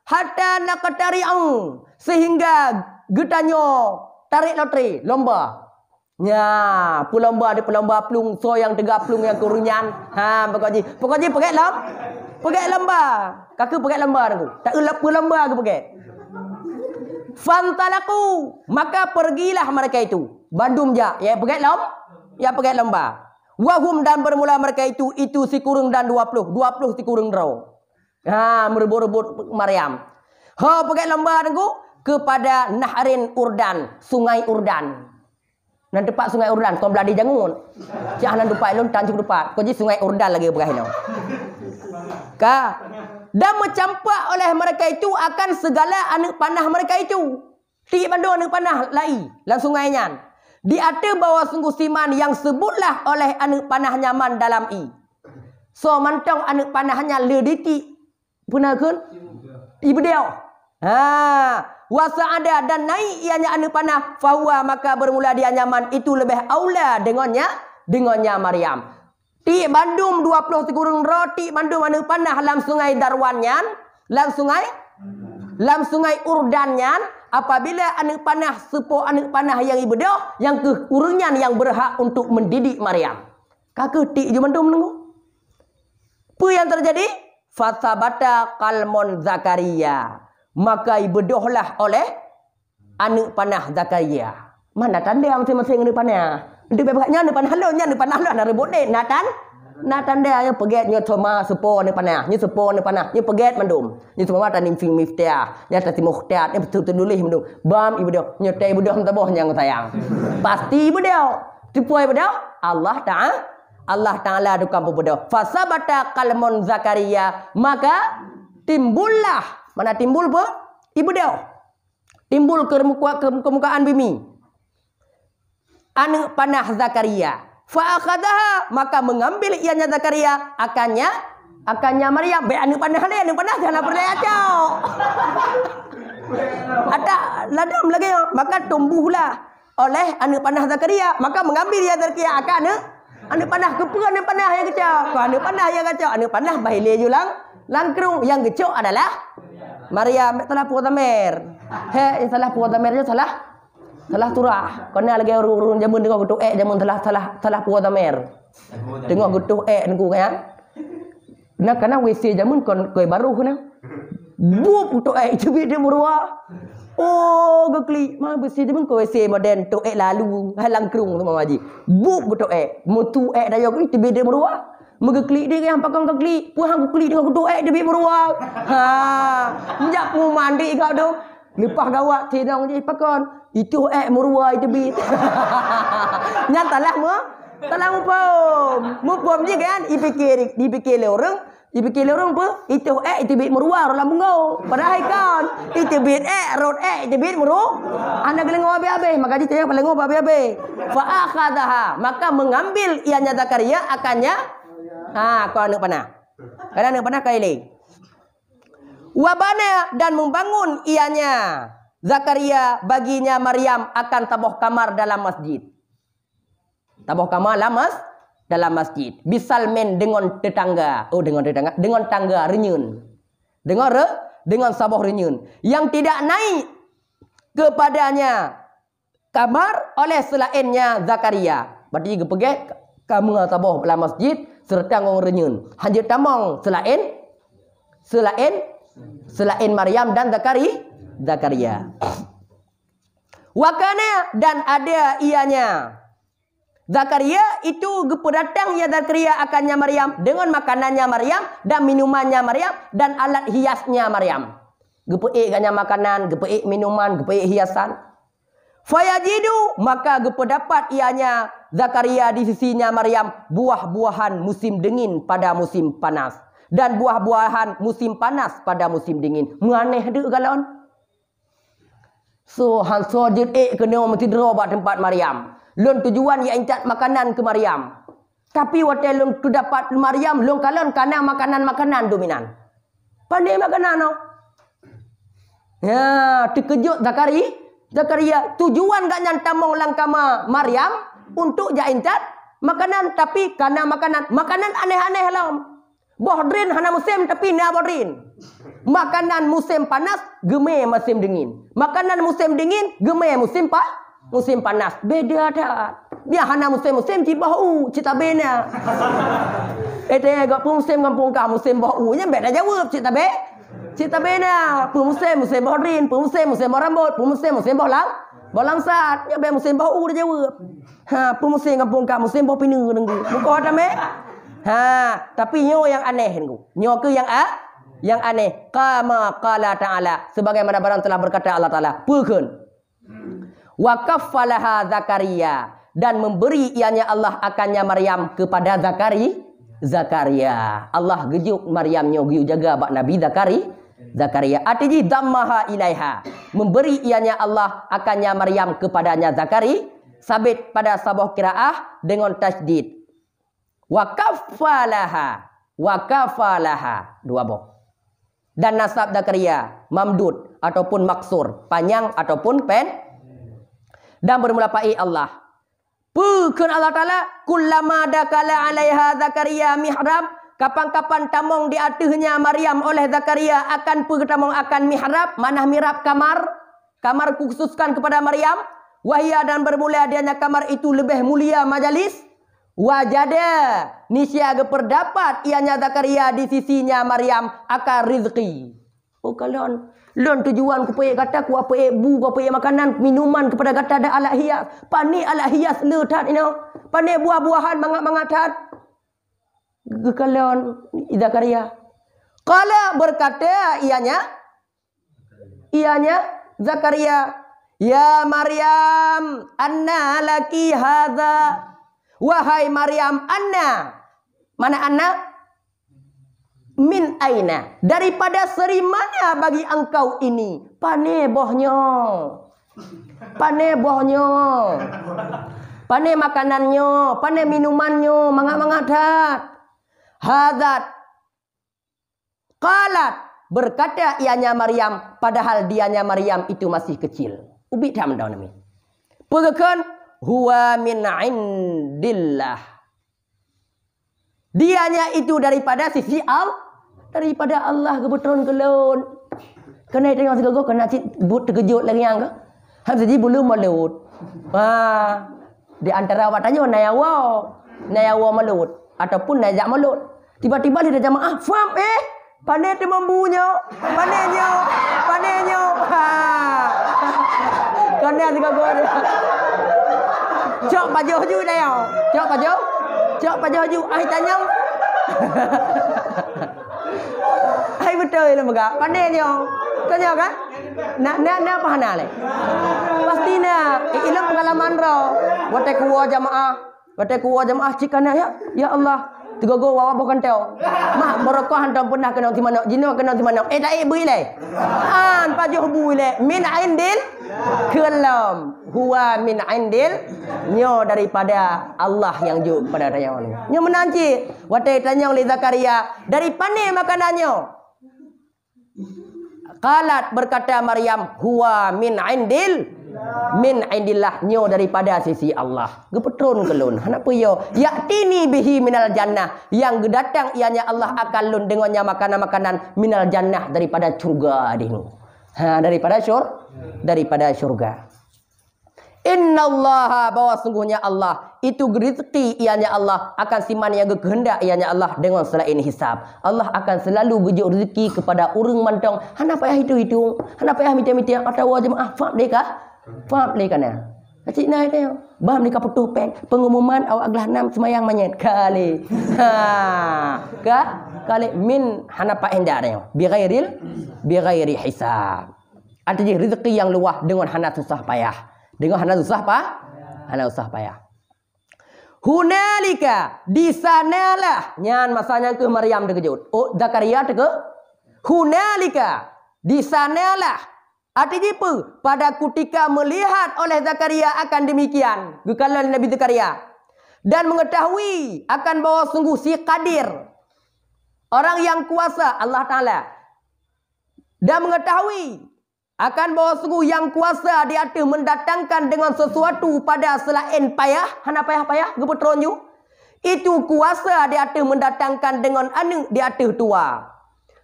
Hatta naqtari'u, sehingga getanyo tarik loteri, lomba. Ya, pelomba ada pelomba plung, so yang 3 plung yang kurunyan. Pokoknya pakai lomba. Kakak pakai lomba aku. Tak elap pelomba aku pakai. Fantalaku, maka pergilah mereka itu. Bandung ja, ya pakai lomba. Wahum, dan bermula mereka itu si kurung dan 20 si kurung draw. Merebut-rebut Maryam. Pakai lomba aku kepada Nahrin Urdan, Sungai Urdan. Nan tepat Sungai Urdan, kau beladi jangun. Jangan lupa ilun tanjung depan. Kau ji Sungai Urdan lagi berahino. Dan mencampak oleh mereka itu akan segala anak panah mereka itu. Ti bandung anak panah lai, lang sungainya. Di ada bahawa sungguh siman yang sebutlah oleh anak panah nyaman dalam i. So mantong anak panahnya lediti. Punah kun? Ibu dia. Wasa ada dan naik ianya anak panah. Fahuwa, maka bermula dia nyaman itu lebih aula dengannya Maryam. Ti bandung 20 tikurung roti bandung anak panah dalam sungai Darwanyan, dalam sungai Urdanyan. Apabila anak panah sepo anak panah yang ibu dia yang kekurungan yang berhak untuk mendidik Maryam. Kakak ti je bandung menunggu. Apa yang terjadi? Fasabata kalmon Zakaria, maka ibedohlah oleh anak panah Zakaria. Mana tanda masing-masing anak panah? Dia bebaknya anak panah lo, anak panah lo nak rebut deh. Nak tanda yang peget nya thoma sepo anak panah, nya sepo anak panah, nya peget mandum. Nya semua tan infing miftah, nya tati mukhtiat, nya betul tulis mandum. Bam ibu dia, nya teh ibu dia taboh yang sayang. Pasti ibu dia. Tipu ibu dia Allah Ta'ala duka bebedo. Fasabata kalmon Zakaria, maka timbullah. Mana timbul apa? Ibu dia. Timbul ke permukaan bumi. Anak panah Zakaria. Fa'akhadaha, maka mengambil ianya Zakaria akannya Maryam. Baik anak panah jangan percaya kau. Ada ladam lagi. Maka tumbuhlah oleh anak panah Zakaria, maka mengambil ia Zakaria anak panah keperluan anak panah yang kecil. Anak panah yang kecil, anak panah bahile julang langkrung yang kecil adalah Maryam. Salah puatamer. Salah puatamernya salah turah. Kena lagi urun jamun tengok getuk jamun salah puatamer. Tengok getuk nengku kan. Nah karena WC jamun kon koi baru kena. Bup getuk cubit dia murua. Oh, geklik. Mah besi dia pun kau WC modern tok lalu halang kerung tu mama haji. Buk betul mutu daya klik tiba dia meruah. Megeklik dia yang pakang keklik. Puang aku klik dengan kudu dia bik meruah. Ha, njak pu mandi kau tu. Lepas gawat tinong je pakon. Itu meruah itu bit. Nyatalah mu. Talah mu pom je kan. Dipikir orang apa? Itu bit meruah orang mengau. Padahal kan itu bit rot itu bit meruah. Anak gelengau habis-habis, maka dia tanya pelengau habis-habis. Fa akhadaha, maka mengambil ianya Zakaria akannya. Kau nak panah. Kadang nak panah kaili. Wabana dan membangun ianya Zakaria baginya Maryam akan tabuh kamar dalam masjid. Tabuh kamar dalam masjid. Bisalmen dengan tetangga. Dengan tangga renyun. Dengan sabuh renyun. Yang tidak naik kepadanya kamar oleh selainnya Zakaria. Berarti dia pergi kamar tabuh dalam masjid serta ngong renyun. Hanya tamang selain Maryam dan Zakaria. Wakana dan ada ianya. Zakaria itu datangnya Zakaria akannya Maryam dengan makanannya Maryam dan minumannya Maryam dan alat hiasnya Maryam. Gepeik ganya makanan, gepeik minuman, gepeik hiasan. Fayajidu, maka dapat ianya Zakaria di sisinya Maryam buah-buahan musim dingin pada musim panas dan buah-buahan musim panas pada musim dingin. Menganeh dek galon. So hanso jut kena mesti draw buat tempat Maryam. Lon tujuan ia incat makanan ke Maryam. Tapi waktu lon tu dapat Maryam lon kalon kana makanan dominan. Pandai makanan no. Ya, terkejut Zakaria tujuan gak nyantamong langkama Maryam untuk jaincat makanan, tapi karena makanan aneh-aneh lah. Bohdrin hana musim tapi na bohdrin. Makanan musim panas geme musim dingin. Makanan musim dingin geme musim panas. Beda dah. Dia hana musim ci bau cita bena. Gak musim kampung kah musim bau nya beda jawab cita be. Cita bena, musim bohdrin, musim rambut, musim bolangsat, nya be musim bau dia jawab. Musim kampung kah musim bau pinu nunggu. Muka ada me? Tapi nyo yang aneh nunggu. Nyo ke yang aneh. Kama qala ta'ala, sebagaimana barang telah berkata Allah Taala, pukun. Wa kaffalaha Zakaria, dan memberi ianya Allah akannya Maryam kepada Zakaria. Allah gejuk Maryam nyo giu jaga bak Nabi Zakaria. Artinya dammaha ilaiha, memberi ianya Allah akannya Maryam kepadanya Zakaria. Sabit pada sabuh qiraah dengan tasydid. Wa kafalaha dua boh. Dan nasab Zakaria mamdud ataupun maksur, panjang ataupun pen. Dan bermula pai Allah. Pukun Allah Ta'ala kullama dakala alaiha Zakaria mihrab, kapan-kapan tamong di atasnya Maryam oleh Zakaria akan pertamong akan mihrab, manah mihrab kamar khususkan kepada Maryam. Wahia dan bermula adanya kamar itu lebih mulia majalis. Wajada nisya berdapat ianya Zakaria di sisinya Maryam akan rizki. Oh kalon lon tujuan ku payah kata ku apa bu ku payah makanan minuman kepada kata ada alat hias. Pani alat hias letat ino. Pani buah-buahan mangat-mangat tat. Gekalon Zakaria. Qala berkata ianya Zakaria, ya Maryam, anna laki hadza. Wahai Maryam, anna. Mana anna? Min aina, daripada seri mana bagi engkau ini? Pane bohnya. Pane makanannya, pane minumannya, mangat-mangat tat. Hadat. Qalat, berkata ianya Maryam, padahal dianya Maryam itu masih kecil. Ubi tam daun nami. Pegekan huwa min indillah. Dianya itu daripada sisi daripada Allah kebetulan kelon. Kena tengok segala kena but terkejut lagi yang ke. Habis jadi belum malut. Di antara watanya nayawa malut ataupun najak malut. Tiba-tiba dia jamaah faham pandai dia membunya. Pandainya. Kena digogo dia. Cok baju ju dia. Cok baju. Cok baju ju ai tanya. Ai betul lah maga. Pandai dia. Tanya kan? Nak apa hana le? Pasti nak. Ilang pengalaman ro. Wate kuwa jamaah cikana ya Allah. Tigogo wawa bukan teo. Mak barokah hantam pernah kena di mana? Jino kena di mana? Tak bui le. An pajuh bui le. Min indil kalam. Huwa min indil nyo daripada Allah yang ju pada tanya ni. Nyo menanci. Wate tanya oleh Zakaria, dari mana makanannya? Qalat berkata Maryam, huwa min indillah nyo daripada sisi Allah. Gepetron kelun. Kenapa yo? Ya'tini bihi minal jannah. Yang datang ianya Allah akan lun dengannya makanan-makanan minal jannah daripada surga dinu. Daripada syurga. Innallaha bahwa sungguhnya Allah itu rezeki ianya Allah akan siman yang kehendak ianya Allah dengan selain hisab. Allah akan selalu gujuk rezeki kepada orang mantong. Hana payah hitung. Hana payah minta-minta kata jemaah faham dekah? Faham dekana. Cik nai dia. Baham nikah putuh pengumuman awak gelah 6 semayang manyet kali. Kali min hana payah hendak dia. Bighairi hisab. Artinya rezeki yang luah dengan hana susah payah. Dengan hana susah payah. Hunalika di sanalah nyan masanya ke Maryam terkejut. Oh Zakaria terkejut. Hunalika di sanalah. Artinya apa? Pada ketika melihat oleh Zakaria akan demikian. Gekalan Nabi Zakaria. Dan mengetahui akan bahawa sungguh si Qadir. Orang yang kuasa Allah Ta'ala. Dan mengetahui akan bahawa sungguh yang kuasa di atas mendatangkan dengan sesuatu pada selain payah. Hana payah-payah. Gepetron ju. Itu kuasa di atas mendatangkan dengan anak di atas tua.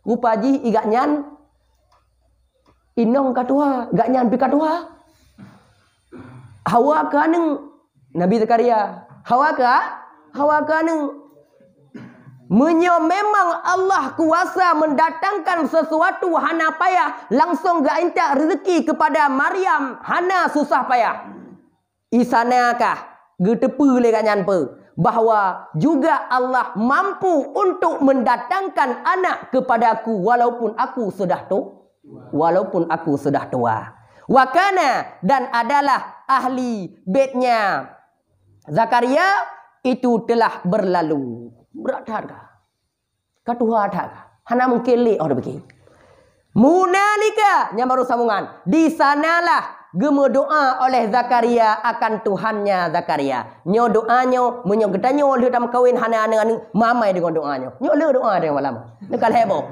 Rupaji igak nyan. Inong katua. Gak nyan pi katua. Hawa ke aneng. Nabi Zakaria. Hawa ke aneng. Memang Allah kuasa mendatangkan sesuatu hana payah langsung gak intak rezeki kepada Maryam hana susah payah. Isanakah getepu le kanyan pe bahawa juga Allah mampu untuk mendatangkan anak kepadaku walaupun aku sudah tua. Wakana dan adalah ahli bednya Zakaria itu telah berlalu. Berat harga. Katuha harga. Hana mungkin le oh begini. Munalika yang baru sambungan. Di sanalah gema doa oleh Zakaria akan Tuhannya Zakaria. Nyo doanyo menyo getanyo le tam kawin hana ane mamai dengan doanyo. Nyo le doa dengan malam. Nekal hebo.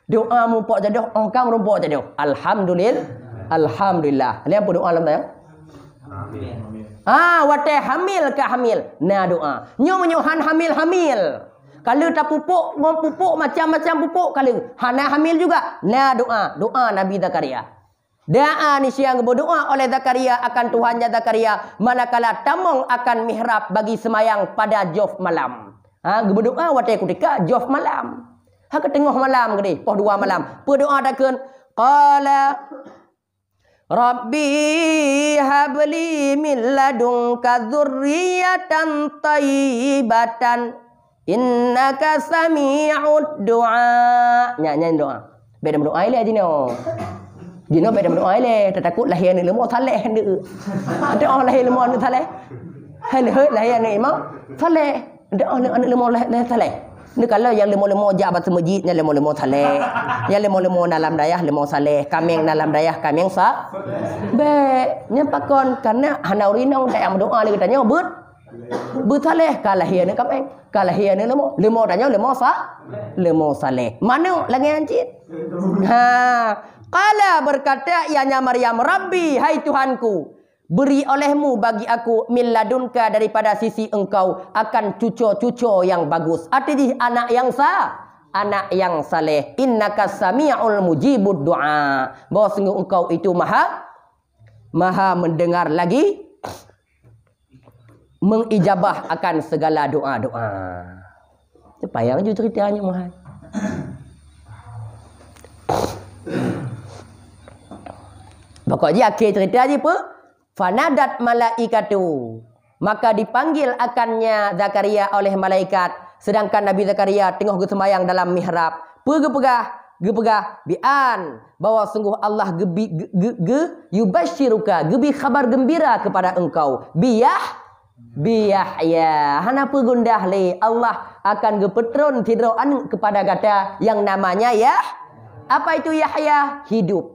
Doa mu pok jadoh ongkang rumpok jadoh. Alhamdulillah. Lihat apa doa alam tayang? Amin. Wate hamil ke hamil. Nah doa. Nyo menyuhan hamil. Kalau tak pupuk macam-macam pupuk kalau hana hamil juga. Nah doa Nabi Zakaria. Doa ni siang berdoa oleh Zakaria akan Tuhannya Zakaria manakala tamong akan mihrab bagi semayang pada jof malam. Berdoa wate ketika jof malam. Ke tengah malam gede, poh 2 malam. Berdoa takun qala Rabbi habli min ladunka dzurriyyatan thayyibatan innaka sami'ud du'a. Nyanyi doa. Beda doa ile jino. Jino beda doa ile, takut lahir ni lemo saleh hendak. Doa lahir lemo anu saleh. Lahir ni imam saleh. Doa anak lemo lahir saleh. Ni kalau yang lemo-lemo jabat masjid, yang lemo-lemo saleh. Yang lemo-lemo dalam dayah lemo saleh, kambing dalam dayah kambing sa. Be, nya pakon karena hana urinong tak doa lagi tanya but saleh kalahia ni kambing. Kalahia ni lemo tanya lemo saleh. Mana lagi anjit? Qala berkata ianya Maryam, Rabbi hai Tuhanku, beri olehmu bagi aku min ladunka daripada sisi engkau akan cucu-cucu yang bagus. Artinya anak yang saleh. Innaka sami'ul mujibud du'a. Bahawa sungguh engkau itu maha mendengar lagi mengijabah akan segala doa-doa. Payang je ceritanya mahal. Pokoknya akhir cerita je apa? Fanadat malaikatu. Maka dipanggil akannya Zakaria oleh malaikat. Sedangkan Nabi Zakaria tengah bersemayang dalam mihrab. Gepegah bi'an. Bahwa sungguh Allah yubashiruka. Gebi khabar gembira kepada engkau. Biyahya. Hana pegundah le. Allah akan gepetron tidroan kepada kata yang namanya ya. Apa itu Yahya? Hidup.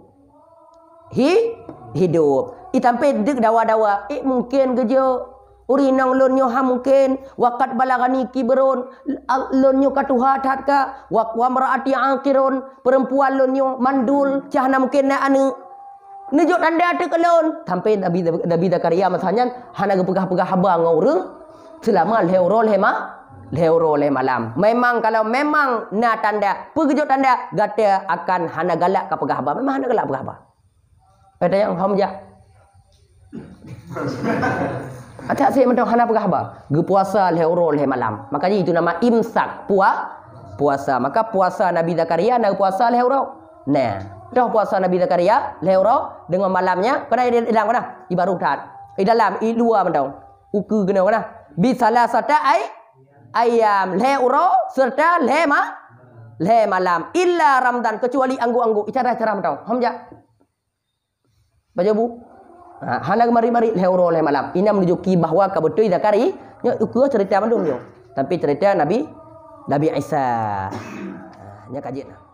Hidup. Itampe dek dawa-dawa. Mungkin gejo. Urinang lonyo ha mungkin. Wakat balagani kiberon. Lonyo katuhat hatka. Wa meraati angkiron. Perempuan lonyo mandul. Cahana mungkin na anu. Nejuk tanda tu kelon. Sampai Nabi Zakaria masanya. Hana gepegah-pegah haba ngoreng. Selama lehoro leh malam. Memang kalau memang na tanda. Pegejuk tanda. Gata akan hana galak ke pegah haba. Memang hana galak pegah haba. Pada yang hamjah. Acak saya mentang hana pegah haba. Gepuasa lehoro leh malam. Makanya itu nama imsak. Puasa. Maka puasa Nabi Zakaria. Nak puasa lehoro. Nah. Dah puasa Nabi Zakaria lehoro dengan malamnya kena dalam mana ibarutat dalam luar mentau uku kena mana bisalah sata ayam lehoro serta le malam illa Ramadan kecuali anggu-anggu cara-cara mentau hamja baca bu hana mari lehoro le malam ini menunjuki bahawa kabutui Zakaria uku cerita mandum yo tapi cerita Nabi Isa nya kajian